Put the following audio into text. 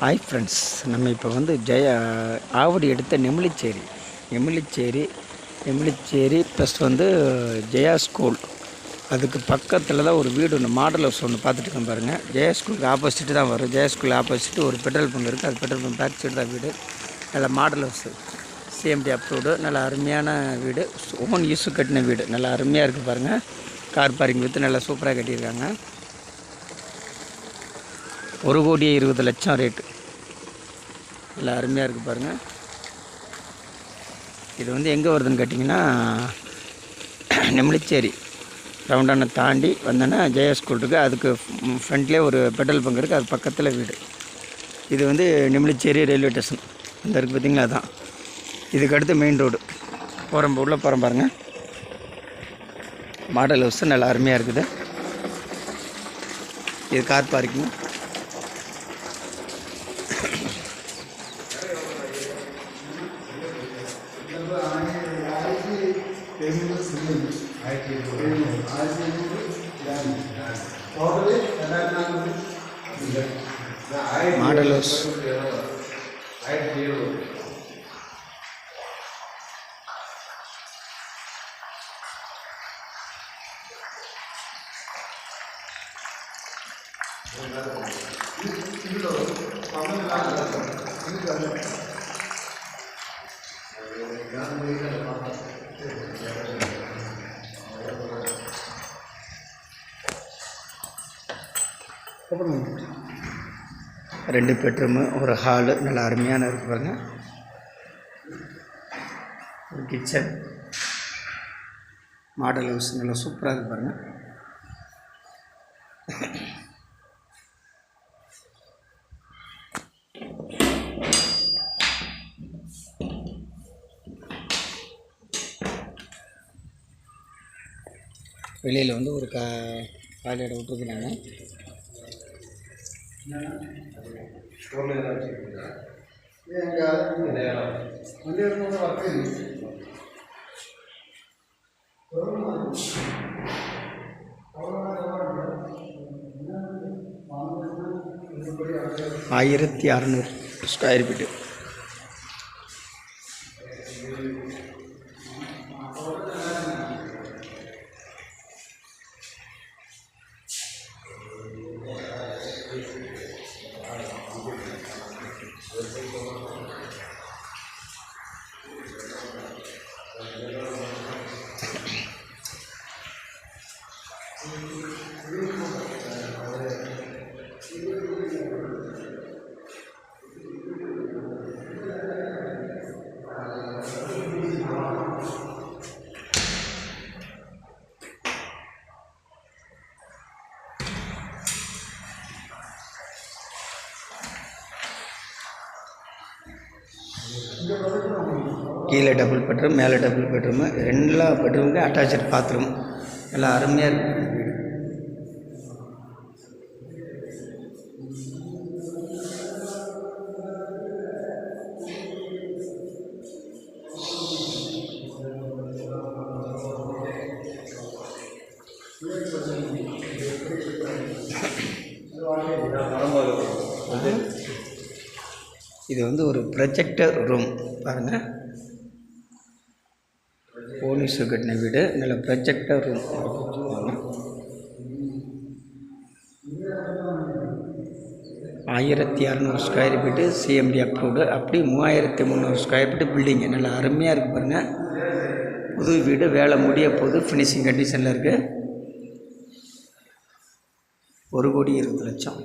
Hi friends, நம்ம இப்போ வந்து ஆவடி எடுத்த நெமிலிச்சேரி ப்ளஸ் வந்து ஜெயா ஸ்கூல் அதுக்கு பக்கத்தில் தான் ஒரு வீடு ஒன்று மாடல் ஹவுஸ் ஒன்று பார்த்துட்டு இருக்கோம் பாருங்கள். ஜெயா ஸ்கூலுக்கு ஆப்போசிட்டு தான் வரும். ஜெயா ஸ்கூல் ஆப்போசிட்டு ஒரு பெட்ரோல் பங்க் இருக்குது. அது பெட்ரோல் பங்க் பேக் சைடு தான் வீடு. நல்ல மாடல் ஹவுஸு, சிஎம்டி அப்ரூவ்டு, நல்ல அருமையான வீடு, ஓன் யூஸு கட்டின வீடு. நல்லா அருமையாக இருக்குது பாருங்கள். கார் பார்க்கிங் வித்து நல்லா சூப்பராக கட்டியிருக்காங்க. 1,20,00,000 ரேட்டு. நல்லா அருமையாக இருக்குது பாருங்கள். இது வந்து எங்கே வருதுன்னு கேட்டிங்கன்னா, நெமிலிச்சேரி ரவுண்டானை தாண்டி வந்தோன்னா ஜெயா ஸ்கூல் இருக்குது. அதுக்கு ஃப்ரண்ட்லேயே ஒரு பெட்ரோல் பங்க் இருக்குது. அது பக்கத்தில் வீடு. இது வந்து நெமிலிச்சேரி ரயில்வே ஸ்டேஷன் இந்த இருக்குது பார்த்திங்களா, அதுதான். இதுக்கு அடுத்து மெயின் ரோடு உள்ளே போகிறோம் பாருங்கள். மாடல் ஹவுஸ் நல்லா அருமையாக இருக்குது. இது கார் பார்க்கிங். மாடல் ஹவுஸ் ரெண்டு பெட்ரூமு, ஒரு ஹாலு, நல்லா அருமையான இருக்கு பாருங்க. ஒரு கிச்சன், மாடல் ஹவுஸ் நல்லா சூப்பராக இருக்கு பாருங்க. வெளியில் வந்து ஒரு காலி இடம் விட்டுருக்குறாங்க. $1,600 ஸ்கொயர் ஃபீட்டு. கீழே டபுள் பெட்ரூம், மேலே டபுள் பெட்ரூமு, எல்லா பெட்ரூமுக்கும் அட்டாச்சு பாத்ரூம். எல்லாம் அருமையாக இருக்குது வீடு. இது வந்து ஒரு ப்ரொஜெக்டர் ரூம் பாருங்கள். போலீஸ் கட்டின வீடு, நல்ல projector room. $1,600 square feet, CMD approved. அப்படி 3,300 ஸ்கொயர் ஃபீட்டு பில்டிங்கு. நல்லா அருமையாக இருக்குது பாருங்கள். புது வீடு, வேலை முடிய போது, ஃபினிஷிங் கண்டிஷனில் இருக்குது. 1,20,00,000.